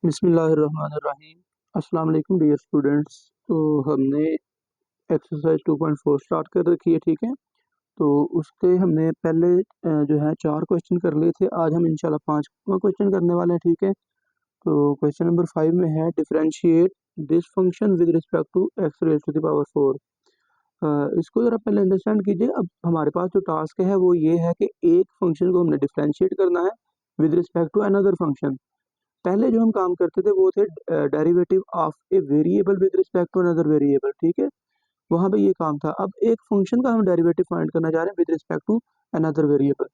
बिस्मिल्लाहिर्रहमानिर्रहीम। अस्सलाम वालेकुम डियर स्टूडेंट्स। तो हमने एक्सरसाइज 2.4 स्टार्ट कर रखी है, ठीक है। तो उसके हमने पहले जो है 4 क्वेश्चन कर लिए थे। आज हम इंशाल्लाह 5वां क्वेश्चन करने वाले हैं, ठीक है। तो क्वेश्चन नंबर 5 में है differentiate this function with respect to x raise to the power 4। इसको ज़रा पहले अंडरस्टैंड कीजिए। अब हमारे पास जो टास्क है वो ये है कि एक फंक्शन को हमने डिफरेंशिएट करना है with respect to another function. पहले जो हम काम करते थे वो थे derivative of a variable with respect to another variable, ठीक है। वहाँ पे ये काम था। अब एक फंक्शन का हम डेरिवेटिव फाइंड करना चाह रहे हैं with respect to another variable.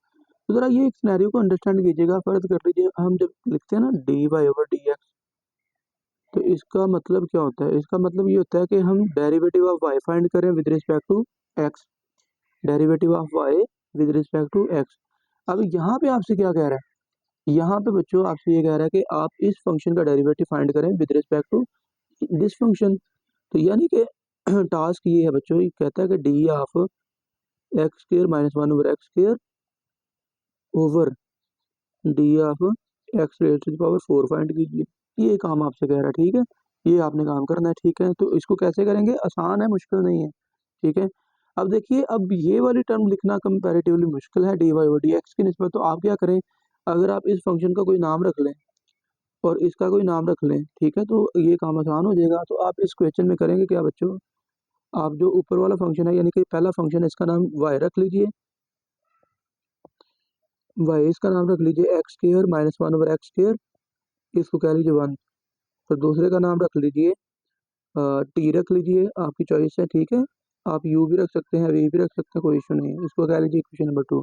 तो ज़रा ये एक सिनेरियो को अंडरस्टैंड कीजिएगा। फर्ज कर लीजिए हम जब लिखते हैं ना d y over d x, तो इसका मतलब क्या होता है? इसका मतलब ये होता है कि हम डेरिवेटिव ऑफ वाई फाइंड करें with respect to x. Derivative of y with respect to x. अब यहाँ पे आपसे क्या कह रहा है? यहाँ पे बच्चों आपसे ये कह रहा है कि आप इस फंक्शन का डेरिवेटिव फाइंड करें with respect to this function. तो यानी कि टास्क ये है बच्चों, ये कहता है कि d of x square minus one over x square over d of x raise to the power 4 find कीजिए। ये काम आपसे कह रहा है, ठीक है। ये आपने काम करना है, ठीक है। तो इसको कैसे करेंगे? आसान है, मुश्किल नहीं है, ठीक है। अब देखिए, अब ये वाली टर्म लिखना कंपैरेटिवली मुश्किल है d y over d x की निस्बत। तो आप क्या करें, अगर आप इस फंक्शन का कोई नाम रख लें और इसका कोई नाम रख लें, ठीक है, तो ये काम आसान हो जाएगा। तो आप इस क्वेश्चन में करेंगे क्या बच्चों, आप जो ऊपर वाला फंक्शन है यानी कि पहला फंक्शन है, इसका नाम वाई रख लीजिए। वाई इसका नाम रख लीजिए x square minus one over x square, इसको कह लीजिए 1। फिर दूसरे का नाम रख लीजिए टी रख लीजिए, आपकी चॉइस है, ठीक है। आप यू भी रख सकते हैं, वी भी रख सकते हैं, कोई इशू नहीं है। इसको कह लीजिए इक्वेशन नंबर 2।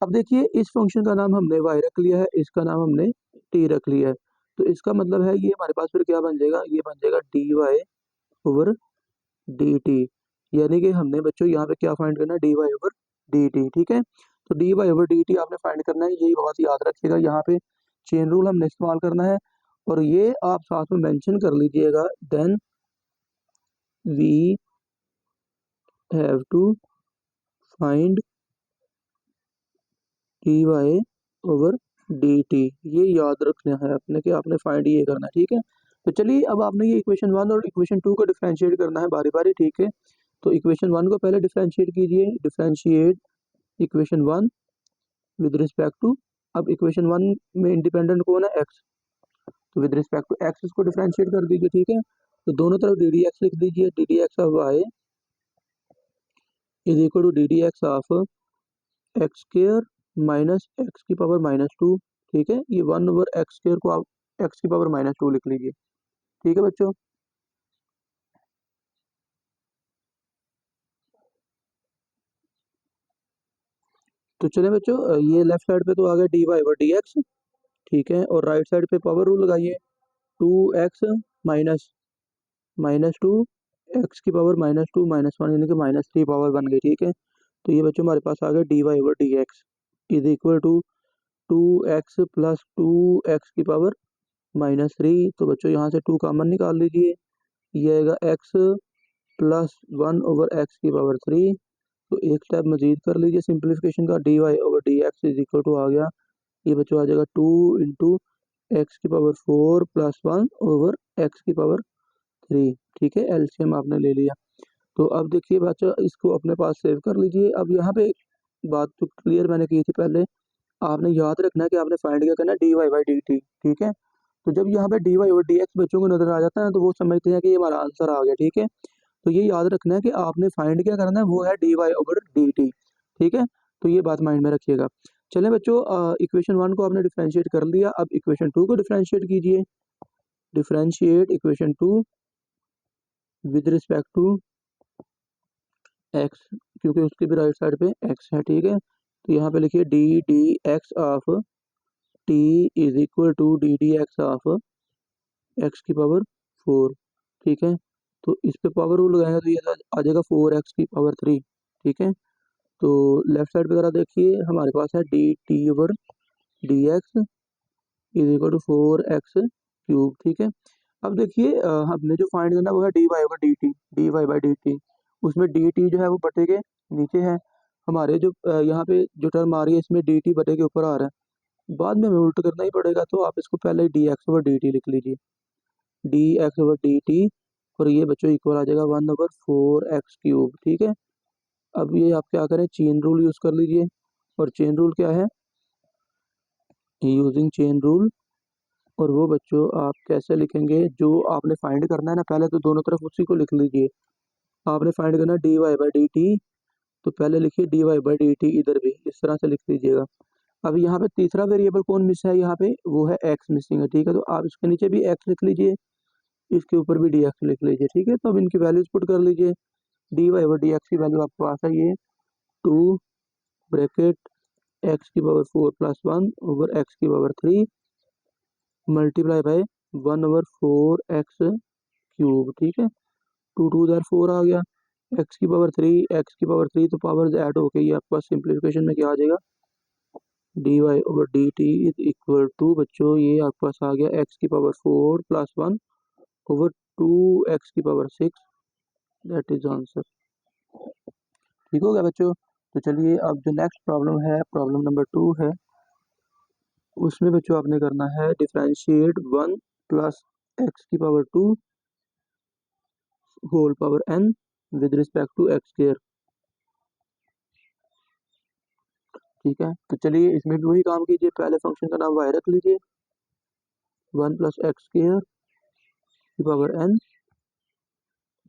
अब देखिए, इस फंक्शन का नाम हमने वाई रख लिया है, इसका नाम हमने टी रख लिया है। तो इसका मतलब है ये हमारे पास फिर क्या बन जाएगा? ये बन जाएगा d y over d t. यानी कि हमने बच्चों यहाँ पे क्या फाइंड करना है? D y over d t, ठीक है। तो d y over d t आपने फाइंड करना है, यही बात याद रखिएगा। यहाँ पे चेन रूल हमने इस्तेमाल करना है और ये आप साथ में मेंशन कर लीजिएगा, then we have to find d y over d t. ये याद रखना है आपने कि आपने फाइंड ये करना है, ठीक है। तो चलिए, अब आपने ये इक्वेशन 1 और इक्वेशन 2 को डिफरेंशिएट करना है बारी बारी, ठीक है। तो इक्वेशन 1 को पहले डिफरेंशिएट कीजिए। Differentiate equation 1 with respect to, अब इक्वेशन 1 में इंडिपेंडेंट कौन है? एक्स। तो विद रिस्पेक्ट टू एक्स इसको डिफरेंशिएट कर दीजिए, ठीक है। तो दोनों तरफ डी डी एक्स लिख दीजिए। D d x of y is equal to d d x of x square minus x की पावर माइनस 2, ठीक है। ये 1 ओवर एक्स स्क्र को आप एक्स की पावर माइनस 2 लिख लीजिए, ठीक है बच्चों। तो चलें बच्चों, ये लेफ्ट साइड पे तो आ गया d y over d x, ठीक है। और राइट साइड पे पावर रूल लगाइए, 2x माइनस माइनस 2 एक्स की पावर माइनस 2 माइनस 1 यानी कि माइनस 3 पावर बन गई, ठीक है। तो ये बच्चों हमारे पास आ गया d y over d x is equal to 2x plus 2x की पावर माइनस 3। तो बच्चों यहाँ से 2 कॉमन निकाल लीजिए, ये आएगा x प्लस 1 ओवर एक्स की पावर 3। तो एक स्टेप मजीद कर लीजिए सिंप्लीफिकेशन का, d y over d x is equal to आ गया, ये बच्चों आ जाएगा 2 इंटू एक्स की पावर 4 प्लस 1 ओवर एक्स की पावर 3, ठीक है। एलसीएम आपने ले लिया। तो अब देखिए बच्चों, इसको अपने पास सेव कर लीजिए। अब यहाँ पे बात तो क्लियर मैंने की थी पहले, आपने याद रखना है कि आपने फाइंड क्या करना है? D y by d t, ठीक है। तो जब यहाँ पे डी वाई और डी एक्स बच्चों को नजर आ जाता है ना, तो वो समझते हैं कि ये हमारा आंसर आ गया, ठीक है। तो ये याद रखना है कि आपने फाइंड क्या करना है, वो है d y over d t, ठीक है। तो ये बात माइंड में रखिएगा। चलें बच्चों, इक्वेशन 1 को आपने डिफरेंशिएट कर लिया, अब इक्वेशन 2 को डिफरेंशिएट कीजिए। Differentiate equation 2 with respect to x, क्योंकि उसकी भी राइट साइड पे एक्स है, ठीक है। तो यहाँ पे लिखिए d d x of t is equal to d d x of x की पावर 4, ठीक है। तो इस पे पावर रूल लगाएंगे तो ये आ जाएगा 4x की पावर 3, ठीक है। तो लेफ्ट साइड पे ज़रा देखिए, हमारे पास है d t over d x is equal to 4x cube, ठीक है। अब देखिए, हमने जो फाइंड करना है वो है d y over d t, d y by d t. उसमें डी टी जो है वो बटे के नीचे है, हमारे जो यहाँ पे जो टर्म आ रही है इसमें डी टी बटे के ऊपर आ रहा है, बाद में हमें उल्टा करना ही पड़ेगा, तो आप इसको पहले D x over d T लिख लीजिए, D x over d T, और ये बच्चों इक्वल आ जाएगा 1/4x³। ठीक है, अब ये आप क्या करें, चेन रूल यूज़ कर लीजिए। और चेन रूल क्या है, यूजिंग चेन रूल। और वो बच्चों आप कैसे लिखेंगे, जो आपने फाइंड करना है ना, पहले तो दोनों तरफ उसी को लिख लीजिए। आपने फाइंड करना d y by d t, तो पहले लिखिए d y by d t, इधर भी इस तरह से लिख लीजिएगा। अब यहाँ पे तीसरा वेरिएबल कौन मिस है, यहाँ पे वो है एक्स मिसिंग है। ठीक है, तो आप इसके नीचे भी एक्स लिख लीजिए, इसके ऊपर भी डी एक्स लिख लीजिए। ठीक है, तो अब इनकी वैल्यूज पुट कर लीजिए। D y by d x की वैल्यू आपको पास है ये 2 bracket x⁻4+1/x⁻3 multiply by 1/4x³। ठीक है, 2 2 4 आ गया, x⁻3 तो पावर्स ऐड हो गई, आपके पास सिंप्लीफिकेशन में क्या आ जाएगा, d y over d t is equal to बच्चों ये आपके पास आ गया x⁻4+1/2x⁻6। That is answer. ठीक हो गया बच्चों। तो चलिए अब जो नेक्स्ट प्रॉब्लम है, प्रॉब्लम नंबर 2 है, उसमें बच्चों आपने करना है differentiate 1 plus x⁻2 whole power n with respect to x²। ठीक है, तो चलिए इसमें भी वही काम कीजिए, पहले फंक्शन का नाम y रख लीजिए 1 प्लस x² की पावर n।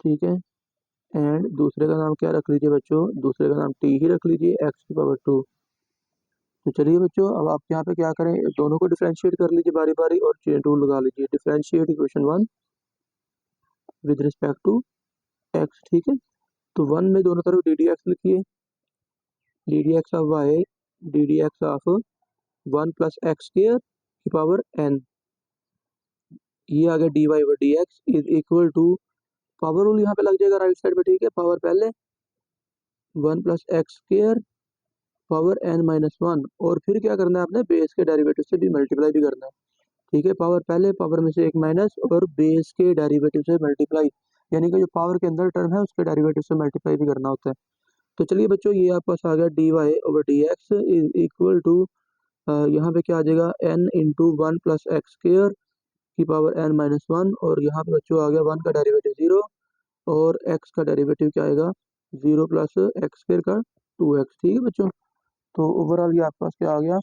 ठीक है, एंड दूसरे का नाम क्या रख लीजिए बच्चों, दूसरे का नाम t ही रख लीजिए x⁻2। तो चलिए बच्चों अब आप यहाँ पे क्या करें, दोनों को डिफरेंशिएट कर लीजिए बारी बारी और चेन रूल लगा लीजिए। Differentiate equation 1 with respect to x। ठीक है, तो 1 में दोनों तरफ डी डी एक्स लिखिए, d d x of y, d d x of 1 plus x² की पावर n, ये आ गया d y by d x is equal to, power rule यहाँ पे लग जाएगा राइट साइड पे। ठीक है, पावर पहले 1 प्लस x² पावर n-1, और फिर क्या करना है आपने, बेस के डेरिवेटिव से भी मल्टीप्लाई भी करना है। ठीक है, पावर पहले, पावर में से एक माइनस, और बेस के डेरिवेटिव से मल्टीप्लाई, यानी कि जो पावर के अंदर टर्म है उसके डेरिवेटिव से मल्टीप्लाई भी करना होता है। तो चलिए बच्चों ये आपके पास आ गया d y over d x is equal to, यहाँ पे क्या आ जाएगा n इंटू 1 प्लस x² की पावर n-1, और यहाँ पे बच्चों आ गया 1 का डेरिवेटिव 0 और x का डेरिवेटिव क्या आएगा 0 प्लस x² का 2x। ठीक है बच्चों, तो ओवरऑल ये आपके पास क्या आ गया,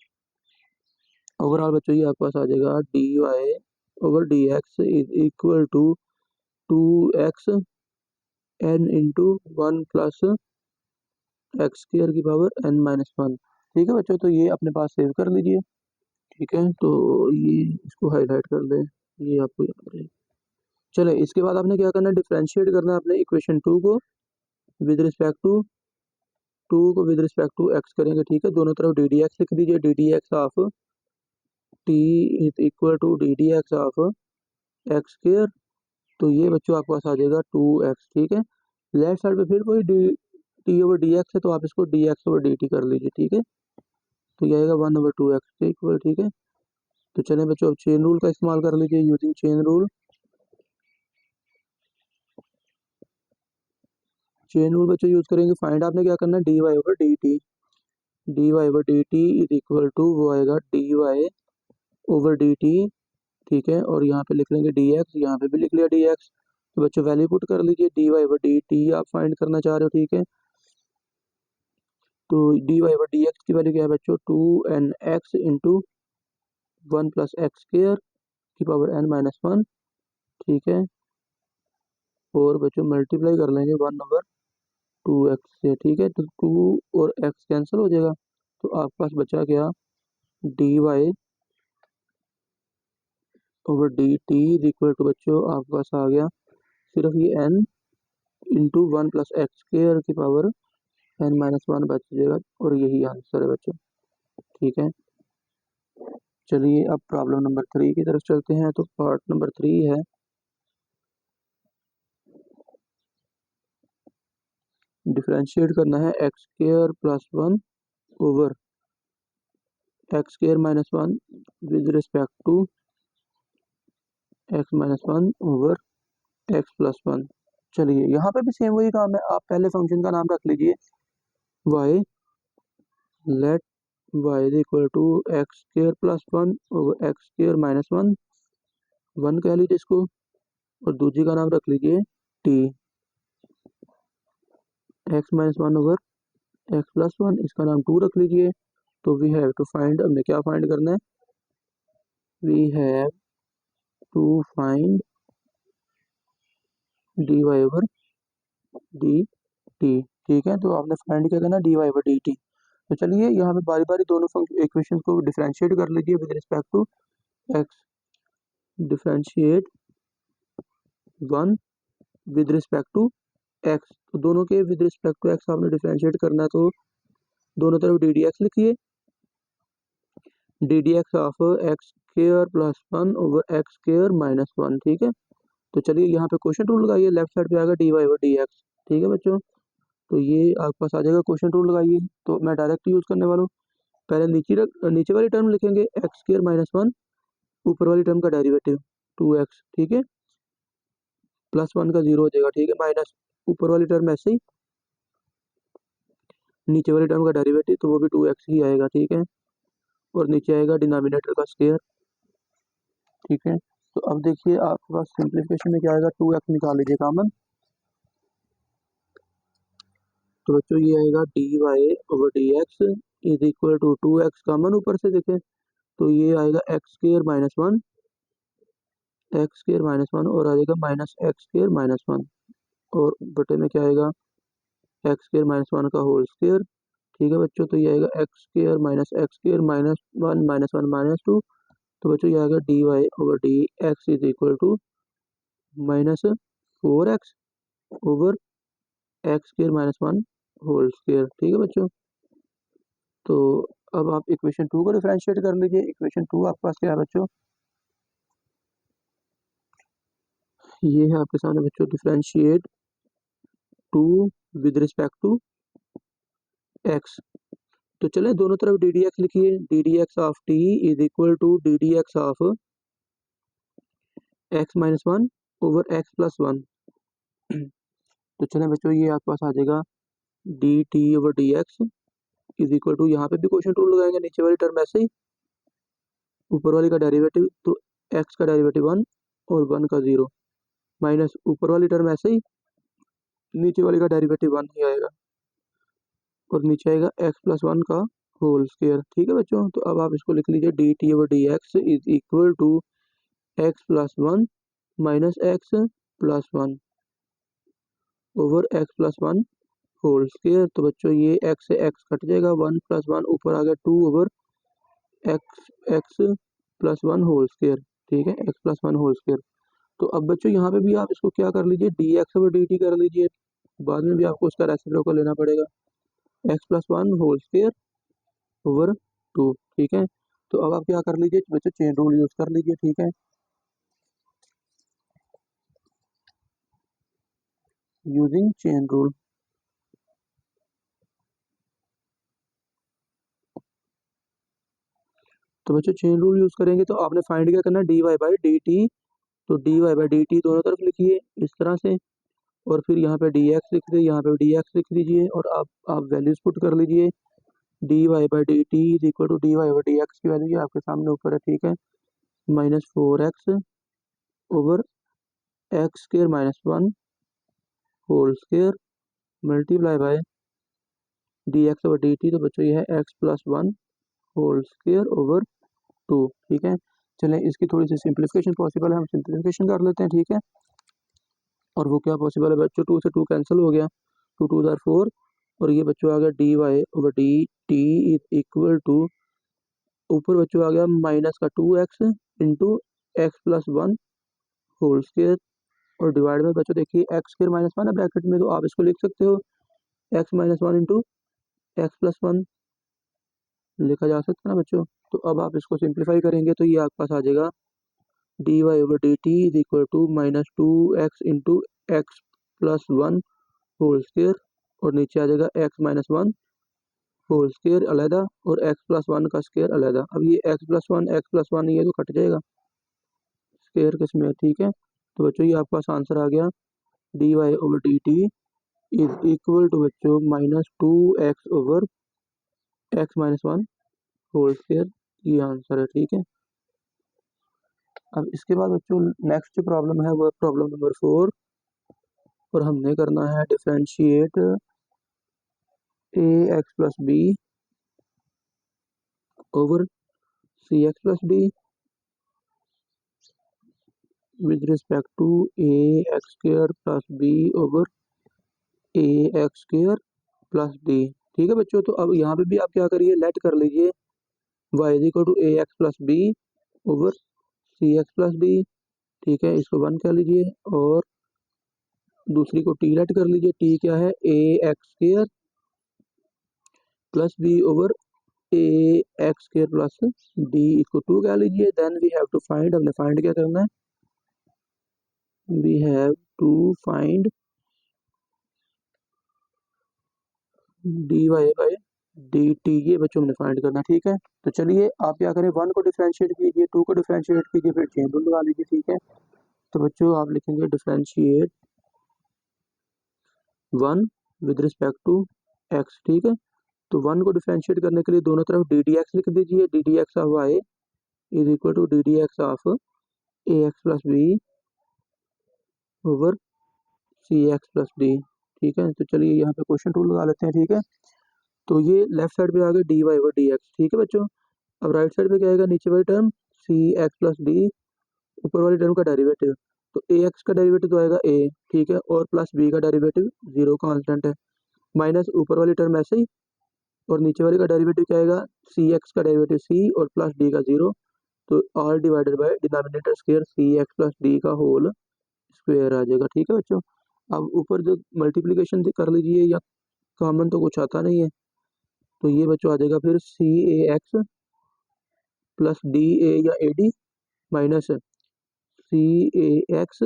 ओवरऑल बच्चों ये आपके पास आ जाएगा d y over d x is equal to 2x n into 1 plus x² की पावर n-1। ठीक है बच्चों, तो ये अपने पास सेव कर लीजिए। ठीक है, तो ये इसको हाईलाइट कर दें, ये आपको याद रहे। चले इसके बाद आपने क्या करना है, डिफरेंशिएट करना है अपने इक्वेशन 2 को विद रिस्पेक्ट टू एक्स करेंगे। ठीक है, दोनों तरफ डी डी एक्स लिख दीजिए, d d x of t is equal to d d x of x²। तो ये बच्चों आपके पास आ जाएगा 2x। ठीक है, लेफ्ट साइड पे फिर कोई टी ओवर डी एक्स है, तो आप इसको D x over d T कर लीजिए। ठीक है, तो ये आएगा 1/2x के इक्वल। ठीक है, तो चलें बच्चों अब चेन रूल का इस्तेमाल कर लीजिए, using chain rule. Chain rule बच्चों यूज करेंगे, फाइंड आपने क्या करना है, d y over d t, d y over d t is equal to, वो आएगा d y over d t. ठीक है, और यहाँ पे लिख लेंगे डी एक्स, यहाँ पे भी लिख लिया डी एक्स। तो बच्चों वैल्यू पुट कर लीजिए, d y over d t आप फाइंड करना चाह रहे हो। ठीक है, तो d y over d x की वैल्यू क्या है बच्चों, 2nx इंटू 1 प्लस x² की पावर n-1। ठीक है, और बच्चों मल्टीप्लाई कर लेंगे 1/2x से। ठीक है, तो 2 और x कैंसिल हो जाएगा, तो आपके पास बचा क्या, d y over d t is equal to बच्चों आपके पास आ गया सिर्फ ये n इंटू 1 प्लस x² की पावर n-1 बच जाएगा, और यही आंसर है बच्चों। ठीक है, चलिए अब प्रॉब्लम नंबर 3 की तरफ चलते हैं। तो पार्ट नंबर 3 है, डिफरेंशिएट करना है x² plus 1 over x²-1 with respect to x-1 over x+1। चलिए यहाँ पे भी सेम वही काम है, आप पहले फंक्शन का नाम रख लीजिए y, let y is equal to x square plus one over x square minus one, one कह लीजिए इसको, और दूसरी का नाम रख लीजिए t, x minus one over x plus one, इसका नाम टू रख लीजिए। तो वी हैव टू फाइंड, हमने क्या फाइंड करना है, we have to find d y over d t. ठीक है, तो आपने फाइंड किया करना d y over d t. तो चलिए यहाँ पे बारी बारी दोनों इक्वेशन को डिफरेंशिएट कर लीजिए with respect to x, differentiate one with respect to x, तो दोनों के विद रिस्पेक्ट टू एक्स आपने डिफरेंशिएट करना है, तो दोनों तरफ डी डी एक्स लिखिए, d d x of x square plus one over x square minus one. ठीक है, तो चलिए यहाँ पे क्वेश्चन रूल लगाइए, लेफ्ट साइड पे आएगा d y over d x. ठीक है बच्चों, तो ये आपके पास आ जाएगा, क्वेश्चन रूल लगाइए। तो मैं डायरेक्ट यूज करने वाला हूँ, पहले नीचे वाली टर्म लिखेंगे एक्स स्क्र माइनस वन, ऊपर वाली टर्म का डेरिवेटिव टू एक्स, ठीक है, प्लस वन का जीरो हो जाएगा। ठीक है, माइनस ऊपर वाली टर्म ऐसे ही, नीचे वाली टर्म का डेरिवेटिव तो वो भी टू एक्स ही आएगा। ठीक है, और नीचे आएगा डिनोमिनेटर का स्क्वायर। ठीक है, तो अब देखिए आपके पास सिंप्लीफिकेशन में क्या आएगा, टू एक्स निकाल लीजिए कॉमन, तो बच्चों ये आएगा d y over d x is equal to two x common ऊपर से देखें, तो ये आएगा x square minus one, x square minus one, और आ जाएगा minus x square minus one, और बटे में क्या आएगा, एक्स स्क्वायर माइनस वन का होल स्क्वायर। ठीक है बच्चों, तो ये आएगा x square minus one minus two, तो बच्चों ये आएगा d y over d x is equal to minus four x over x square minus one whole square. ठीक है बच्चों, तो अब आप इक्वेशन टू को डिफरेंशिएट कर लीजिए। इक्वेशन टू आपके पास क्या है बच्चों, ये है आपके सामने बच्चों, differentiate two with respect to x. तो चले दोनों तरफ डी डी एक्स लिखिए, d d x of t is equal to d d x of x minus one over x plus one. तो चले बच्चों ये आपके पास आ जाएगा d t over d x is equal to, यहाँ पे भी क्वेश्चन टू लगाएंगे, नीचे वाली टर्म ऐसे ही, ऊपर वाली का डेरिवेटिव तो एक्स का डेरिवेटिव वन और वन का जीरो, माइनस ऊपर वाली टर्म ऐसे ही, नीचे वाली का डेरिवेटिव वन ही आएगा, और नीचे आएगा एक्स प्लस वन का होल स्क्वायर। ठीक है बच्चों, तो अब आप इसको लिख लीजिए d t over d x is equal to x plus one minus x plus one over x plus one whole square. तो बच्चों ये एक्स से एक्स कट जाएगा, वन प्लस वन ऊपर आ गया two over x x plus one whole square. ठीक है, x plus one whole square. तो अब बच्चों यहाँ पे भी आप इसको क्या कर लीजिए, D x over d T कर लीजिए, बाद में भी आपको उसका रेसिप्रोकल लेना पड़ेगा, x plus one whole square over two. ठीक है, तो अब आप क्या कर लीजिए बच्चों, चेन रूल यूज कर लीजिए। ठीक है, यूजिंग चेन रूल, तो बच्चों चेन रूल यूज करेंगे तो आपने फाइंड क्या करना है, d y by d t, तो d y by d t दोनों तरफ लिखिए इस तरह से, और फिर यहाँ पे डी एक्स लिख दीजिए, यहाँ पे डी एक्स लिख दीजिए, और आप वैल्यूज पुट कर लीजिए, d y by d t is equal to d y by d x की वैल्यू ये आपके सामने ऊपर है। ठीक है, minus four x over x square minus one whole square multiply by d x over d t, तो बच्चों ये है x plus one whole square over two. ठीक है, चलें इसकी थोड़ी सी सिंप्लीफिकेशन पॉसिबल है, हम सिंप्लीफिकेशन कर लेते हैं। ठीक है, और वो क्या पॉसिबल है बच्चों, टू से टू कैंसिल हो गया, टू टू ज़ार फोर, और ये बच्चों आ गया d y over d t is equal to, ऊपर बच्चों आ गया माइनस का two x into x plus one whole square, और डिवाइड में बच्चों देखिए एक्स स्क्र माइनस वन है ब्रैकेट में, तो आप इसको लिख सकते हो x minus one into x plus one, लिखा जा सकता है ना बच्चों। तो अब आप इसको सिंप्लीफाई करेंगे तो ये आपके पास आ जाएगा d y over d t is equal to minus two x into x plus one whole square, और नीचे आ जाएगा x minus one whole square अलहदा और एक्स प्लस वन का स्क्र अलहदा। अब ये एक्स प्लस वन ये तो कट जाएगा स्क्र किसमें। ठीक है, तो बच्चों ये आपके पास आंसर आ गया d y over d t is equal to बच्चों minus two x over x minus one whole square, ये आंसर है। ठीक है, अब इसके बाद बच्चों नेक्स्ट जो प्रॉब्लम है वो प्रॉब्लम नंबर 4, और हमने करना है differentiate a x plus b over c x plus d with respect to a x square plus b over a x square plus d. ठीक है बच्चों, तो अब यहाँ पे भी आप क्या करिए, लेट कर लीजिए y is equal to a x plus b over c x plus d. ठीक है, इसको 1 कह लीजिए और दूसरी को टी लेट कर लीजिए। टी क्या है, a x square plus b over a x square plus d, इसको 2 कह लीजिए। Then we have to find, हमने फाइंड क्या करना है, we have to find d y by d t, ये बच्चों हमने फाइंड करना। ठीक है, तो चलिए आप क्या करें, 1 को डिफ्रेंशिएट कीजिए, 2 को डिफ्रेंशिएट कीजिए, फिर चेन रूल लगा लीजिए। ठीक है, तो बच्चों आप लिखेंगे differentiate 1 with respect to x. ठीक है, तो 1 को डिफ्रेंशिएट करने के लिए दोनों तरफ डी डी एक्स लिख दीजिए। D d x of y is equal to d d x of a x plus b over c x plus d. ठीक है, तो चलिए यहाँ पे क्वेश्चन टू लगा लेते हैं। ठीक है, तो ये लेफ्ट साइड पे आ गया d y over d x. ठीक है बच्चों, अब राइट साइड पे क्या आएगा, नीचे वाली टर्म सी एक्स प्लस डी, ऊपर वाली टर्म का डेरिवेटिव, तो ए एक्स का डेरिवेटिव तो आएगा ए, ठीक है, और प्लस बी का डेरिवेटिव 0 कांस्टेंट है, माइनस ऊपर वाली टर्म ऐसे ही, और नीचे वाले का डेरिवेटिव क्या आएगा, सी एक्स का डेरिवेटिव सी और प्लस डी का 0, तो all divided by denominator square c x plus d का होल स्क्वायर आ जाएगा। ठीक है बच्चों, अब ऊपर जो मल्टीप्लीकेशन कर लीजिए, या कॉमन तो कुछ आता नहीं है, तो ये बच्चों आ जाएगा फिर c a x plus d a या a d minus c a x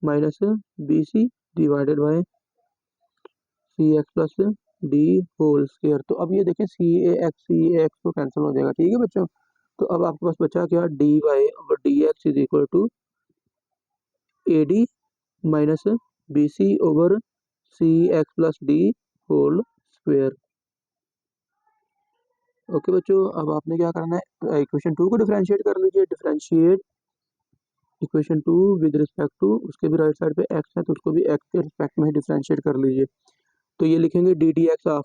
minus b c divided by c x plus d whole square. तो अब ये देखें सी ए एक्स तो कैंसिल हो जाएगा। ठीक है बच्चों, तो अब आपके पास बचा क्या, डी वाई और d x is equal to a d minus b c over c x plus d whole square. Okay बच्चों, अब आपने क्या करना है, इक्वेशन 2 को डिफरेंशिएट कर लीजिए। Differentiate equation 2 with respect to, उसके भी राइट साइड पे एक्स है तो उसको भी एक्स के रिस्पेक्ट में ही डिफरेंशिएट कर लीजिए। तो ये लिखेंगे d d x of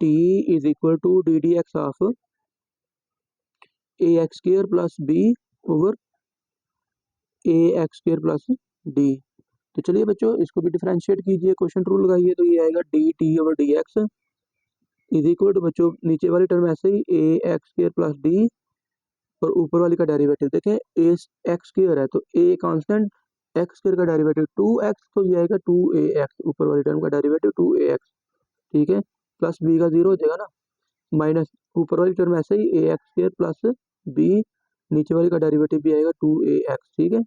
t is equal to d d x of a x square plus b over a x square plus d. तो चलिए बच्चों इसको भी डिफरेंशिएट कीजिए, क्वेश्चन रूल लगाइए, तो ये आएगा d t over d x is equal to, बच्चों नीचे वाली टर्म ऐसे ही a x square plus d, और ऊपर वाली का डेरिवेटिव देखें ए एक्स स्क्वायर है तो ए कांस्टेंट, एक्स स्क्वायर का डेरिवेटिव 2x, तो ये आएगा 2ax, ऊपर वाली टर्म का डेरिवेटिव 2ax। ठीक है, प्लस बी का 0 हो जाएगा ना, माइनस ऊपर वाली टर्म ऐसे ही a x square plus B, नीचे वाली का डेरिवेटिव भी आएगा 2ax। ठीक है,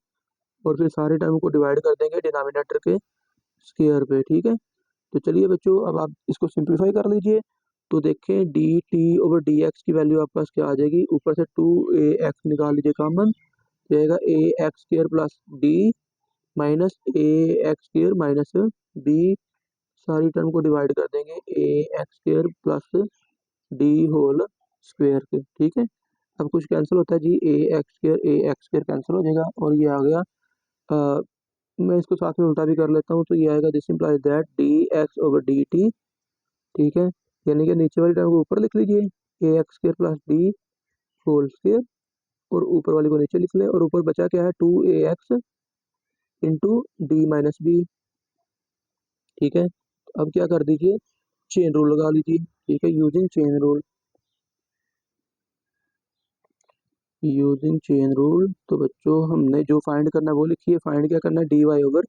और फिर सारे टर्म को डिवाइड कर देंगे डिनोमिनेटर के स्क्वायर पे। ठीक है, तो चलिए बच्चों अब आप इसको सिंप्लीफाई कर लीजिए, तो देखें D t over d x की वैल्यू आपके पास क्या आ जाएगी, ऊपर से 2ax निकाल लीजिए कॉमन, जाएगा a x square plus d minus a x square minus b, सारी टर्म को डिवाइड कर देंगे a x square plus d whole square के। ठीक है, अब कुछ कैंसिल होता है जी, ए एक्स स्क्वायर कैंसिल हो जाएगा, और ये आ गया मैं इसको साथ में उल्टा भी कर लेता हूँ, तो ये आएगा this implies that D x over d t. ठीक है, यानी कि नीचे वाली टर्म को ऊपर लिख लीजिए, a x square plus d whole square, और ऊपर वाली को नीचे लिख लें, और ऊपर बचा क्या है 2ax into d minus b. ठीक है, अब क्या कर दीजिए, चेन रूल लगा लीजिए। ठीक है, using chain rule, using chain rule, तो बच्चों हमने जो फाइंड करना है वो लिखिए। फाइंड क्या करना है, d y over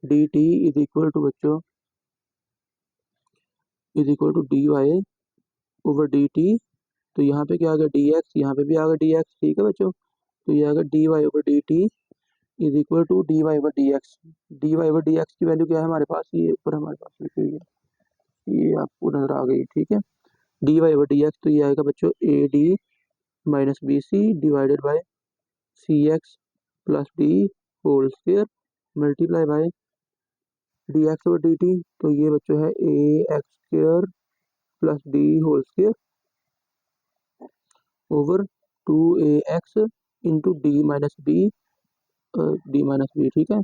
d t is equal to, बच्चों is equal to d y over d t, तो यहाँ पे क्या आ गया डी एक्स, यहाँ पे भी आ गया डी एक्स। ठीक है बच्चों, तो ये आ गया d y over d t is equal to d y over d x. D y over d x की वैल्यू क्या है हमारे पास, ये ऊपर हमारे पास लिखी हुई है, ये आपको नजर आ गई। ठीक है, d y over d x, तो ये आएगा बच्चों a d minus b c divided by c x plus d whole square multiply by d x over d t, तो ये बच्चों है a x square plus d whole square over 2ax into d minus b, ठीक है।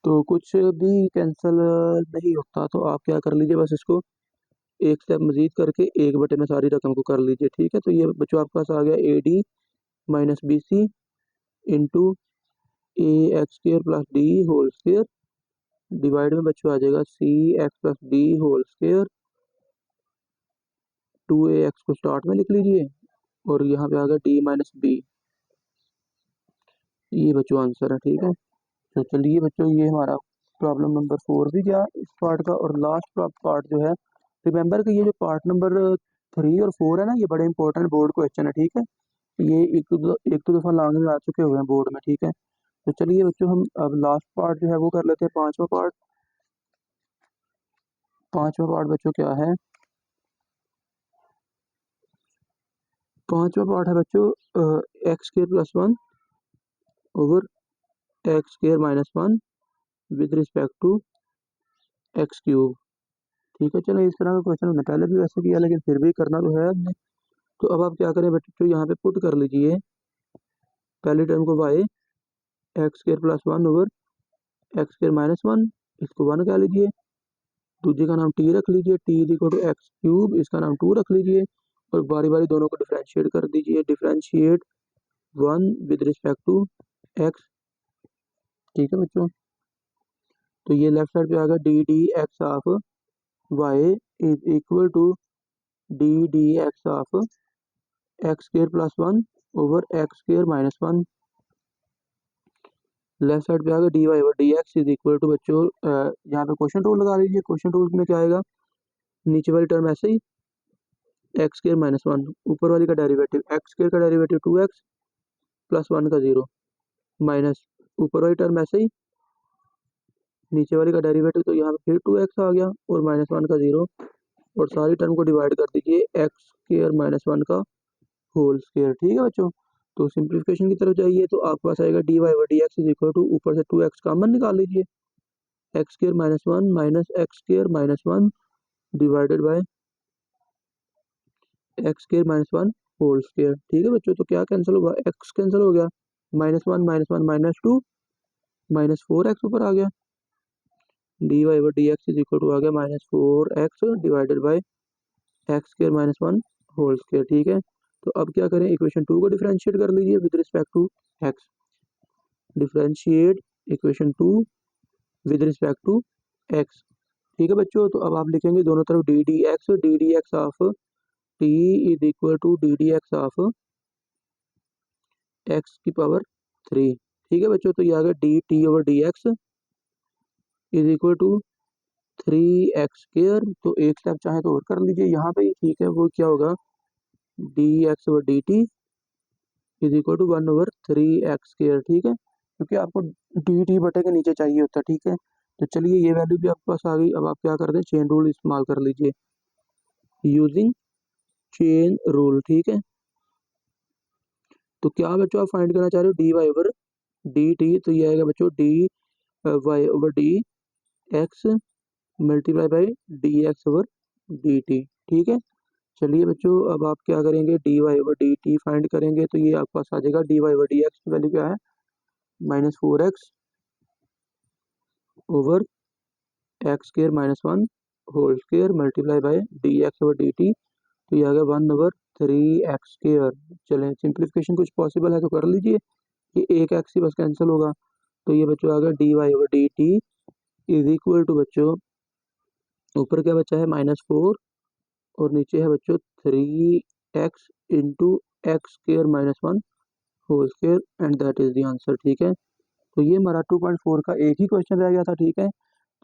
तो कुछ भी cancel नहीं होता, तो आप क्या कर लीजिए, बस इसको एक स्टेप मजीद करके एक बटे में सारी रकम को कर लीजिए, ठीक है। तो ये बच्चों आपके पास आ गया a d minus b c into a x square plus d whole square, divide में बच्चों आ जाएगा c x plus d whole square, 2ax को स्टार्ट में लिख लीजिए और यहाँ पे आ गया डी माइनस बी, ये बच्चों आंसर है, ठीक है। तो चलिए बच्चों, ये हमारा प्रॉब्लम नंबर 4 भी गया इस पार्ट का। और लास्ट पार्ट जो है, रिमेंबर कि ये जो पार्ट नंबर 3 और 4 है ना, ये बड़े इंपॉर्टेंट बोर्ड क्वेश्चन है, ठीक है। ये एक दो दफ़ा लाने में आ चुके हुए हैं बोर्ड में, ठीक है। तो चलिए बच्चों, हम अब लास्ट पार्ट जो है वो कर लेते हैं, पांचवा पार्ट। पांचवा पार्ट बच्चों क्या है? पांचवा पार्ट है बच्चों x square plus 1 over x square minus 1 with respect to x cube, ठीक है। चलो, इस तरह का क्वेश्चन हमने पहले भी वैसे किया, लेकिन फिर भी करना तो है हमने। तो अब आप क्या करें बच्चों, यहाँ पे पुट कर लीजिए पहली टर्म को y x square plus 1 over x square minus 1, इसको 1 कह लीजिए। दूसरे का नाम t रख लीजिए, t is equal to x cube, इसका नाम 2 रख लीजिए और बारी बारी दोनों को डिफ्रेंशिएट कर दीजिए। Differentiate 1 with respect to x, ठीक है बच्चों। तो ये लेफ्ट साइड पे आ गया d d x of y is equal to d d x of x square plus 1 over x square minus 1। Left side पे आ गया d y over d x is equal to बच्चों, यहाँ पे quotient rule लगा लीजिए। Question rule में क्या आएगा, नीचे वाली टर्म ऐसे ही एक्स स्क्र माइनस 1, ऊपर वाली का डेरिवेटिव एक्स स्क्र का डेरिवेटिव 2x प्लस 1 का 0, माइनस ऊपर वाली टर्म ऐसे ही, नीचे वाली का डेरिवेटिव, तो यहाँ पे फिर 2x आ गया और माइनस 1 का 0, और सारी टर्म को डिवाइड कर दीजिए एक्स स्क्र माइनस 1 का होल स्क्र, ठीक है बच्चों। तो सिंप्लीफिकेशन की तरफ जाइए तो आपके पास आएगा d y over d x is equal to, ऊपर से 2x कॉमन निकाल लीजिए, x square minus 1 minus x square minus 1 divided by x square minus 1 whole square, ठीक है बच्चों। तो क्या कैंसिल होगा, एक्स कैंसिल हो गया, माइनस 1 माइनस 2 माइनस 4x ऊपर आ गया, d y over d x is equal to आ गया minus 4x divided by x square minus 1 whole square, ठीक है। तो अब क्या करें, इक्वेशन 2 को डिफरेंशिएट कर लीजिए with respect to x, differentiate equation 2 with respect to x, ठीक है बच्चों। तो अब आप लिखेंगे दोनों तरफ d d x of t is equal to d d x of x की पावर 3, ठीक है बच्चों। तो ये आ गया d t over d x is equal to 3x square, तो एक स्टेप चाहे तो और कर लीजिए यहाँ पे, ठीक है। वो क्या होगा, d x over d t is equal to 1 over 3x square, ठीक है, क्योंकि आपको डी टी बटे के नीचे चाहिए होता है, ठीक है। तो चलिए, ये वैल्यू भी आपके पास आ गई। अब आप क्या कर दें, चेन रूल इस्तेमाल कर लीजिए, यूजिंग चेन रूल, ठीक है। तो क्या बच्चों आप फाइंड करना चाह रहे हो, d y over d t, तो ये आएगा बच्चों d y over d x multiply by d x over d t, ठीक है। चलिए बच्चों, अब आप क्या करेंगे, d y over d t find करेंगे, तो ये आपके पास आ जाएगा d y over d x की वैल्यू क्या है, minus 4x over x square minus 1 whole square multiply by d x over d t, तो ये आ गया 1 ओवर 3x स्क्र। चलें, सिंप्लीफिकेशन कुछ पॉसिबल है तो कर लीजिए, ये एक एक्स ही बस कैंसिल होगा। तो ये बच्चों आ गया d y over d t is equal to बच्चों, ऊपर क्या बचा है -4 और नीचे है बच्चों 3x into x square minus 1 whole square, and that is the answer, ठीक है। तो ये हमारा 2.4 का एक ही क्वेश्चन रह गया था, ठीक है।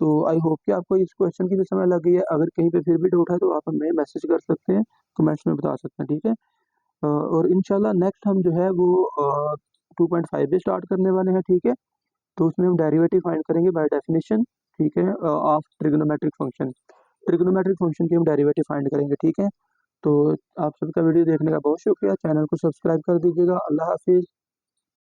तो आई होप कि आपको इस क्वेश्चन की भी समझ लग गई है। अगर कहीं पे फिर भी डाउट है तो आप हमें मैसेज कर सकते हैं, कमेंट्स में बता सकते हैं, ठीक है। और इंशाल्लाह नेक्स्ट हम जो है वो 2.5 भी स्टार्ट करने वाले हैं, ठीक है। तो उसमें हम डेरिवेटिव फाइंड करेंगे बाय डेफिनेशन, ठीक है, of trigonometric function. Trigonometric function की हम डेरिवेटिव फाइंड करेंगे, ठीक है। तो आप सबका वीडियो देखने का बहुत शुक्रिया, चैनल को सब्सक्राइब कर दीजिएगा। अल्लाह हाफिज़।